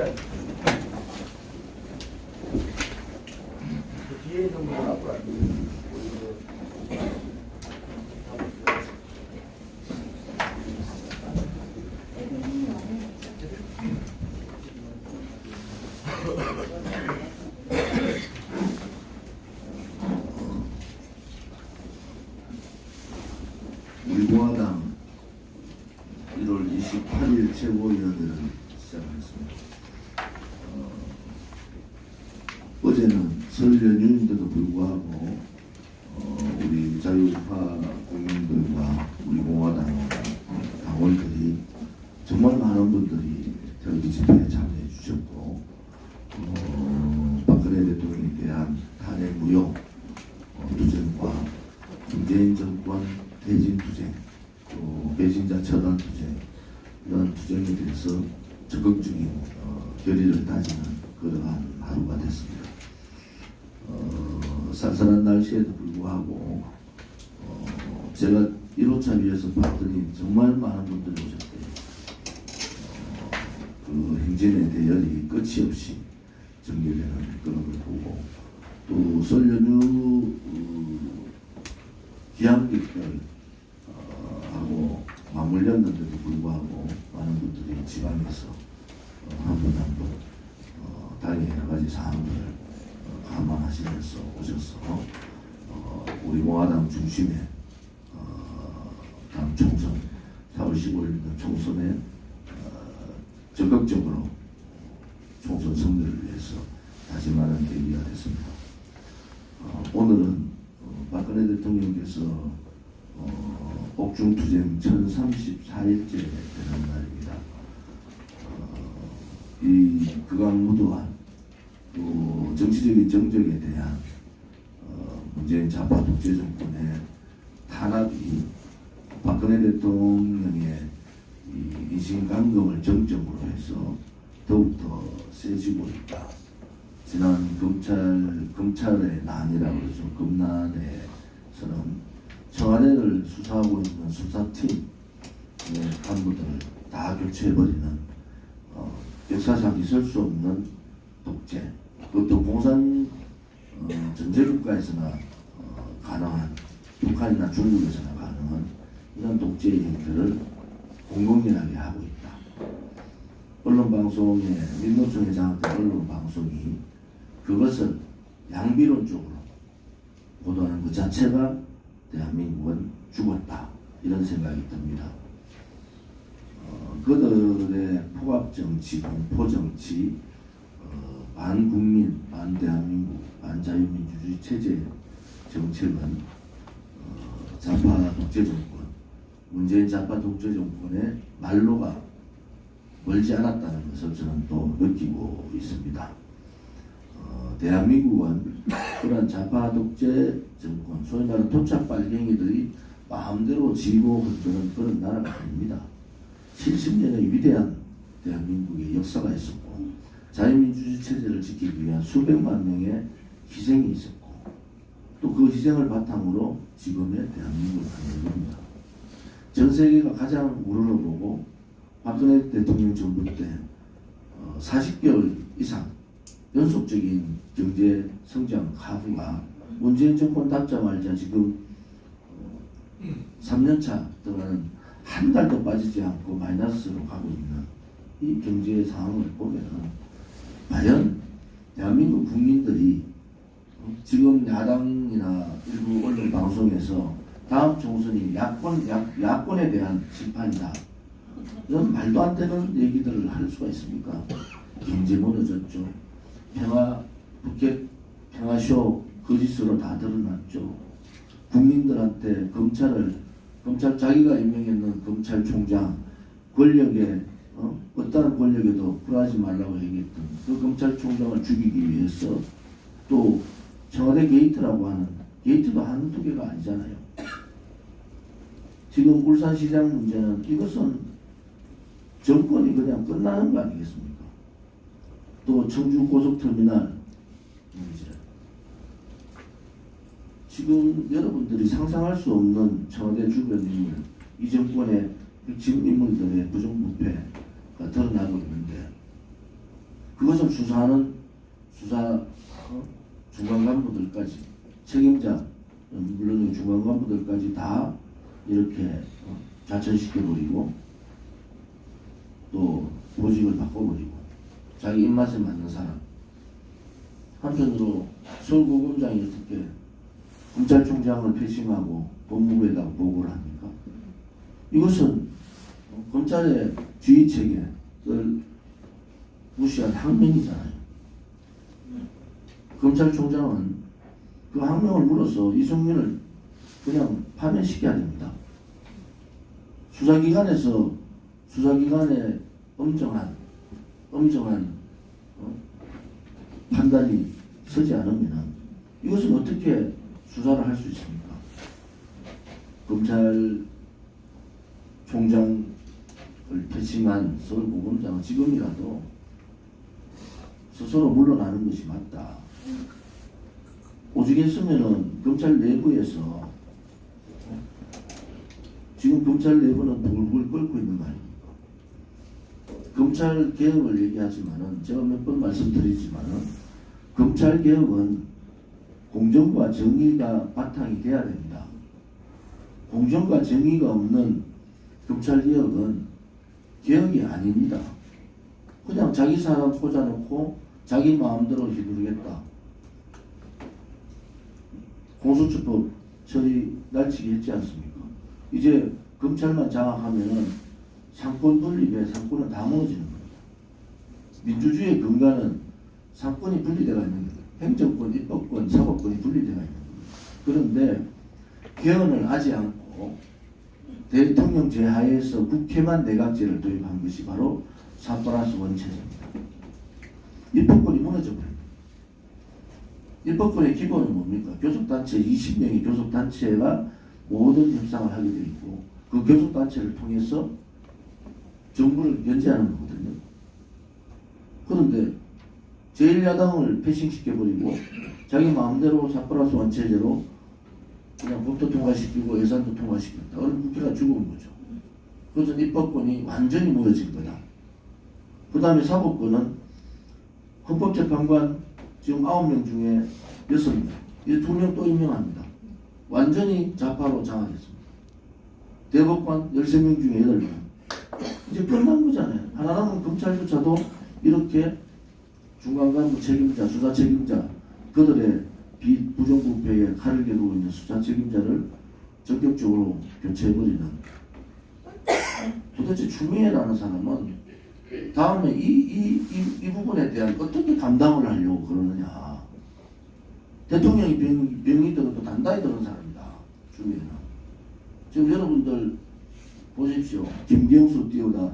올려야 돼. 그 뒤에 있는 분은 앞으로 안 돼. 우리 공화당 1월 28일 최고위원회를 시작하겠습니다. 어제는 설 연휴인데도 불구하고 우리 자유우파 국민들과 우리 공화당 당원들이 정말 많은 분들이 결기 집회에 참여해 주셨고 박근혜 대통령에 대한 탄핵 무효 투쟁과 문재인 정권 대진 투쟁, 또 배신자 처단 투쟁, 이런 투쟁에 대해서 적극적인 결의를 다지는 그러한 하루가 됐습니다. 쌀쌀한 날씨에도 불구하고 제가 1호차 위에서 봤더니 정말 많은 분들이 오셨대요. 그 행진의 대열이 끝이 없이 전개되는 그런 걸 보고 또 설 연휴 귀향객들 하고 맞물렸는데도 불구하고 많은 분들이 지방에서 한 분 한 분 당의 여러 가지 사항들을 감안하시면서 오셔서 우리 공화당 중심의 다음 총선 4월 15일 총선에 적극적으로 총선 승리를 위해서 다짐하는 계기가 됐습니다. 오늘은 박근혜 대통령께서 옥중투쟁 1034일째 되는 날입니다. 이 극악무도한 또 정치적인 정적에 대한 문재인 좌파 독재 정권의 탄압이 박근혜 대통령의 이 인신감금을 정점으로 해서 더욱더 세지고 있다. 지난 검찰의 난이라고 그러죠. 검난에서는 청와대를 수사하고 있는 수사팀의 간부들을 다 교체해버리는 역사상 있을 수 없는 독재, 그것도 공산 전제국가에서나 가능한, 북한이나 중국에서나 가능한 이런 독재의 행태를 공공연하게 하고 있다. 언론방송의 민노총에 장악된 언론방송이 그것을 양비론적으로 보도하는 그 자체가 대한민국은 죽었다, 이런 생각이 듭니다. 그들의 포갑정치, 공포정치, 반국민, 반대한민국, 반자유민주주의 체제 정책은 좌파 독재 정권, 문재인 좌파 독재 정권의 말로가 멀지 않았다는 것을 저는 또 느끼고 있습니다. 대한민국은 그런 좌파 독재 정권, 소위 말하는 토착 빨갱이들이 마음대로 지고 흔드는 그런 나라가 아닙니다. 70년의 위대한 대한민국의 역사가 있었고 자유민주주의 체제를 지키기 위한 수백만 명의 희생이 있었고 또 그 희생을 바탕으로 지금의 대한민국을 만든 겁니다. 전 세계가 가장 우러러보고 박근혜 대통령 정부 때 40개월 이상 연속적인 경제 성장 하부가 문재인 정권 답자말자 지금 3년차 들어가는 한 달도 빠지지 않고 마이너스로 가고 있는 이 경제 상황을 보면 과연 대한민국 국민들이 지금 야당이나 일부 언론 방송에서 다음 총선이 야권에 대한 심판이다, 이런 말도 안 되는 얘기들을 할 수가 있습니까? 경제 무너졌죠. 북핵 평화쇼 거짓으로 다 드러났죠. 국민들한테 검찰 자기가 임명했는 검찰총장 권력에 어떠한 권력에도 굴하지 말라고 얘기했던 그 검찰총장을 죽이기 위해서 또 청와대 게이트라고 하는 게이트도 한두 개가 아니잖아요. 지금 울산시장 문제는 이것은 정권이 그냥 끝나는 거 아니겠습니까? 또 청주 고속터미널 문제, 지금 여러분들이 상상할 수 없는 청와대 주변 인물, 이 정권의 핵심 인물들의 부정부패가 드러나고 있는데 그것을 수사하는 수사 중간 간부들까지 책임자 물론 중간 간부들까지 다 이렇게 좌천시켜버리고 또 보직을 바꿔버리고 자기 입맛에 맞는 사람. 한편으로 서울고검장이 어떻게 검찰총장을 패싱하고 법무부에다가 보고를 합니까? 이것은 검찰의 지휘체계를 무시한 항명이잖아요. 검찰총장은 그 항명을 물어서 이승민을 그냥 파면시켜야 됩니다. 수사기관의 엄정한 판단이 서지 않으면 이것은 어떻게 수사를 할 수 있습니까? 검찰총장을 패싱한 서울고검장은 지금이라도 스스로 물러나는 것이 맞다. 오죽했으면은 검찰 내부에서 지금 검찰 내부는 불불 끓고 있는 거 아닙니까? 검찰 개혁을 얘기하지만은 제가 몇 번 말씀드리지만은 검찰 개혁은 공정과 정의가 바탕이 돼야 됩니다. 공정과 정의가 없는 검찰 개혁은 개혁이 아닙니다. 그냥 자기 사람 꽂아놓고 자기 마음대로 휘두르겠다. 공수처법 처리 날치기 했지 않습니까? 이제 검찰만 장악하면은 상권 분립에 상권은 다 무너지는 겁니다. 민주주의의 근간은 상권이 분리되어 있는 거예요. 행정권, 입법권, 사법권이 분리되어 있는 거예요. 그런데 개헌을 하지 않고 대통령제 하에서 국회만 내각제를 도입한 것이 바로 4+1 체제입니다. 입법권이 무너져버립니다. 입법권의 기본은 뭡니까? 교섭단체 20명의 교섭단체가 모든 협상을 하게 되어 있고 그 교섭단체를 통해서 정부를 견제하는 거거든요. 그런데 제1야당을 패싱시켜버리고 자기 마음대로 4+1 체제로 그냥 법도 통과시키고 예산도 통과시켰다. 그럼 국회가 죽은 거죠. 그래서 입법권이 완전히 무너진 거다. 그 다음에 사법권은 헌법재판관 지금 9명 중에 6명, 이제 2명 또 임명합니다. 완전히 좌파로 장악했습니다. 대법관 13명 중에 8명. 이제 끝난 거잖아요. 하나 남은 검찰조차도 이렇게 중간간부 책임자, 수사 책임자, 그들의 부정부패에 칼을 겨누고 있는 수사 책임자를 전격적으로 교체해버리는. 도대체 추미애라는 사람은 다음에 이 부분에 대한 어떻게 감당을 하려고 그러느냐. 대통령이 병이 들어도 단단히 드는 사람이다. 추미애는. 지금 여러분들 보십시오. 김경수 띄우다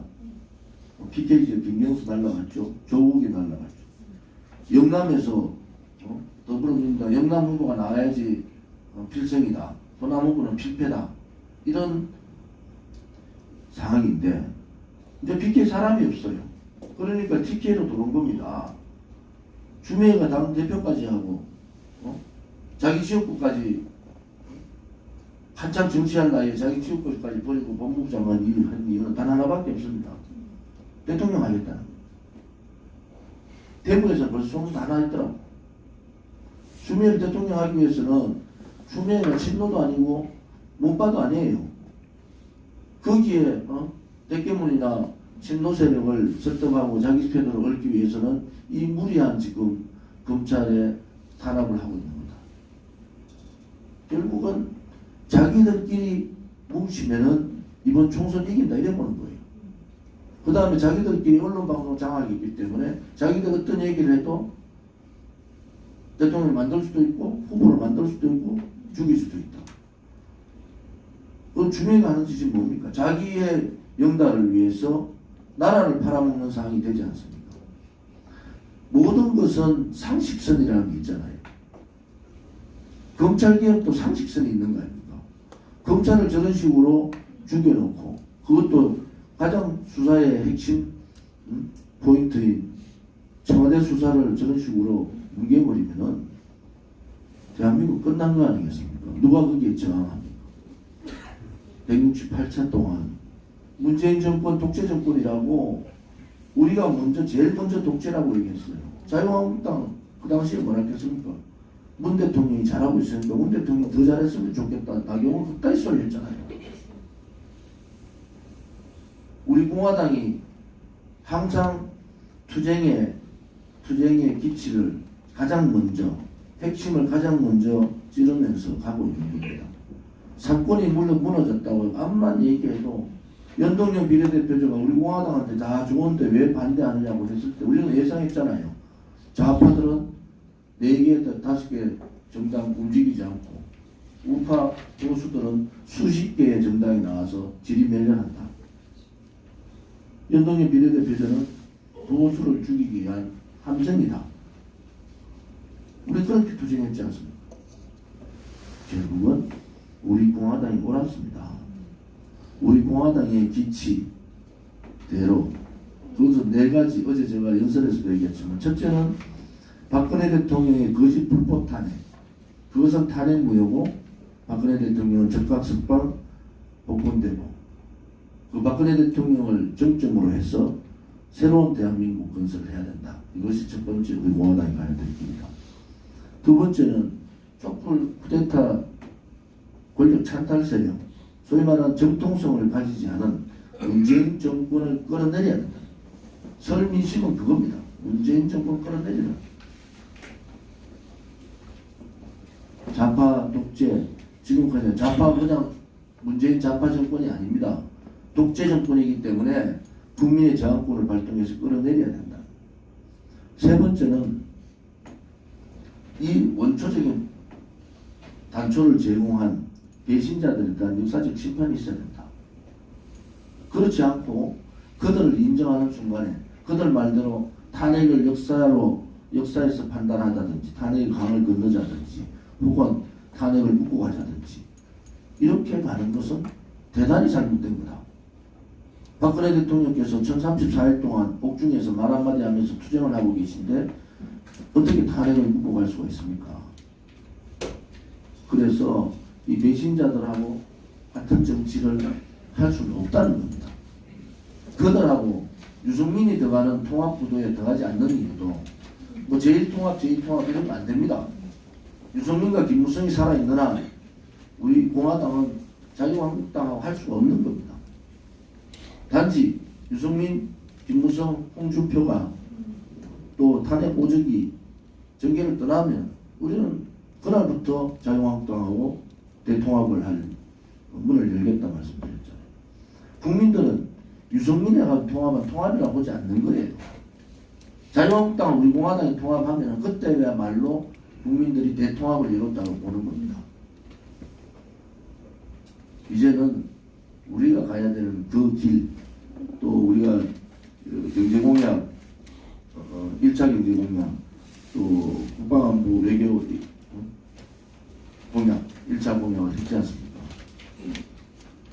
PKG 김경수 날라갔죠. 조국이 날라갔죠. 영남에서 더불어민주당 영남 후보가 나와야지 필승이다. 호남 후보는 필패다. 이런 상황인데 이제 PK 사람이 없어요. 그러니까 TK로 들어온 겁니다. 추미애가 당 대표까지 하고 자기 지역구까지 한참 정치할 나이에 자기 지역구까지 버리고 법무부 장관 한 이유는 단 하나밖에 없습니다. 대통령 하겠다는 거예요. 대구에서 벌써 소문 다 나있더라고. 추미애를 대통령 하기 위해서는 추미애가 친노도 아니고 문바도 아니에요. 거기에 대깨문이나 친노 세력을 설득하고 자기 편으로 얽기 위해서는 이 무리한 지금 검찰에 탄압을 하고 있는 거다. 결국은 자기들끼리 뭉치면은 이번 총선 이긴다 이래 보는 거예요. 그 다음에 자기들끼리 언론방송 장악이 있기 때문에 자기들 어떤 얘기를 해도 대통령을 만들 수도 있고 후보를 만들 수도 있고 죽일 수도 있다. 그럼 추미애가 하는 짓이 뭡니까? 자기의 영달을 위해서 나라를 팔아먹는 상황이 되지 않습니까? 모든 것은 상식선이라는 게 있잖아요. 검찰개혁도 상식선이 있는 거 아닙니까? 검찰을 저런 식으로 죽여놓고 그것도 가장 수사의 핵심 포인트인 청와대 수사를 저런 식으로 뭉개버리면은 대한민국 끝난 거 아니겠습니까? 누가 거기에 저항합니까? 168차 동안 문재인 정권 독재 정권이라고 우리가 제일 먼저 독재라고 얘기했어요. 자유한국당 그 당시에 뭐라 했겠습니까? 문 대통령이 잘하고 있으니까 문 대통령 더 잘했으면 좋겠다. 나경원 그따위 소리 했잖아요. 우리 공화당이 항상 투쟁의 기치를 가장 먼저, 핵심을 가장 먼저 찌르면서 가고 있는 겁니다. 사건이 물론 무너졌다고 암만 얘기해도 연동형 비례대표제가 우리 공화당한테 다 좋은데 왜 반대하느냐고 했을 때 우리는 예상했잖아요. 좌파들은 4개, 5개 정당 움직이지 않고 우파 보수들은 수십 개의 정당이 나와서 지리멸렬한다. 연동형 비례대표제는 보수를 죽이기 위한 함정이다. 우리 그렇게 투쟁했지 않습니까? 결국은 우리 공화당이 옳았습니다. 우리 공화당의 기치대로 그것은 4가지 어제 제가 연설에서도 얘기했지만 첫째는 박근혜 대통령의 거짓 불법 탄핵 그것은 탄핵 무효고 박근혜 대통령은 적각석방 복권되고 그 박근혜 대통령을 정점으로 해서 새로운 대한민국 건설을 해야 된다. 이것이 첫 번째 우리 공화당이 가야 될 길이다. 두 번째는 촛불 쿠데타 권력 찬탈 세력 소위 말하는 정통성을 가지지 않은 문재인 정권을 끌어내려야 된다. 설 민심은 그겁니다. 문재인 정권 끌어내리라. 좌파 독재 지금까지 좌파 그냥 문재인 좌파 정권이 아닙니다. 독재 정권이기 때문에 국민의 저항권을 발동해서 끌어내려야 된다. 세 번째는 이 원초적인 단초를 제공한 배신자들에 대한 역사적 심판이 있어야 된다. 그렇지 않고 그들을 인정하는 순간에 그들 말대로 탄핵을 역사에서 판단하다든지 탄핵의 강을 건너자든지 혹은 탄핵을 묻고 가자든지 이렇게 가는 것은 대단히 잘못된 거다. 박근혜 대통령께서 1034일 동안 옥중에서 말 한마디 하면서 투쟁을 하고 계신데 어떻게 탄핵을 묻고 갈 수가 있습니까? 그래서 이 배신자들하고 같은 정치를 할 수는 없다는 겁니다. 그들하고 유승민이 들어가는 통합구도에 들어가지 않는 이유도 뭐 제1통합, 제2통합 이런 거 안 됩니다. 유승민과 김무성이 살아있는 한 우리 공화당은 자유한국당하고 할 수가 없는 겁니다. 단지 유승민, 김무성, 홍준표가 또 탄핵 보적이 전개를 떠나면 우리는 그날부터 자유한국당하고 대통합을 할 문을 열겠다 말씀드렸잖아요. 국민들은 유승민하고 통합은 통합이라고 보지 않는 거예요. 자유한국당 우리 공화당이 통합하면 그때야말로 국민들이 대통합을 이뤘다고 보는 겁니다. 이제는 우리가 가야 되는 그 길, 또 우리가 경제공약, 1차 경제공약, 또 국방안보 외교 공약, 1차 공약을 했지 않습니까?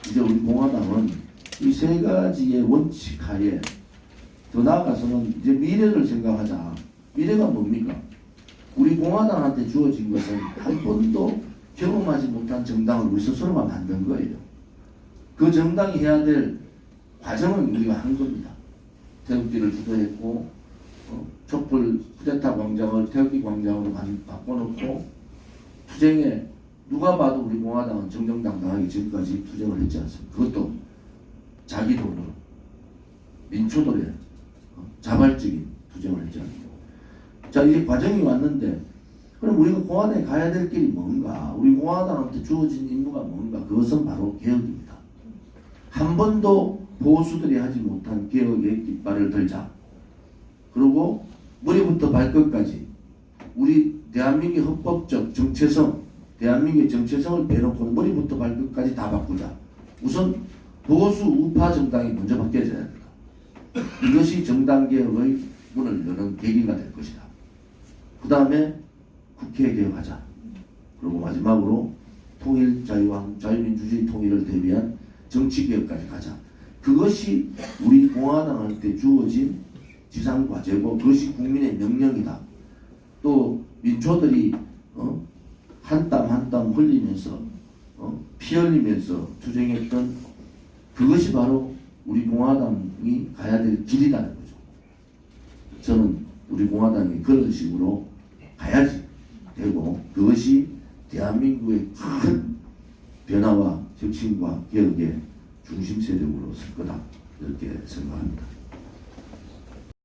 이제 우리 공화당은 이 3가지의 원칙 하에 더 나아가서는 이제 미래를 생각하자. 미래가 뭡니까? 우리 공화당한테 주어진 것은 한 번도 경험하지 못한 정당을 우리 스스로가 만든 거예요. 그 정당이 해야 될 과정은 우리가 한 겁니다. 태극기를 주도했고 촛불 쿠데타 광장을 태극기 광장으로 바꿔놓고 투쟁에 누가 봐도 우리 공화당은 정정당당하게 지금까지 투쟁을 했지 않습니까? 그것도 자기 돈으로 민초들의 자발적인 투쟁을 했지 않습니까? 자, 이제 과정이 왔는데 그럼 우리가 공화당에 가야 될 길이 뭔가? 우리 공화당한테 주어진 임무가 뭔가? 그것은 바로 개혁입니다. 한 번도 보수들이 하지 못한 개혁의 깃발을 들자. 그리고 머리부터 발끝까지 우리 대한민국의 헌법적 정체성, 대한민국의 정체성을 빼놓고 머리부터 발끝까지 다 바꾸자. 우선 보수 우파 정당이 먼저 바뀌어져야 된다. 이것이 정당개혁의 문을 여는 계기가 될 것이다. 그 다음에 국회 개혁하자. 그리고 마지막으로 통일, 자유민주주의 통일을 대비한 정치개혁까지 가자. 그것이 우리 공화당한테 주어진 지상과제고 그것이 국민의 명령이다. 또 민초들이 한 땀 한 땀 흘리면서 피 흘리면서 투쟁했던 그것이 바로 우리 공화당이 가야 될 길이라는 거죠. 저는 우리 공화당이 그런 식으로 가야지 되고 그것이 대한민국의 큰 변화와 혁신과 개혁의 중심 세력으로 설 거다 이렇게 생각합니다.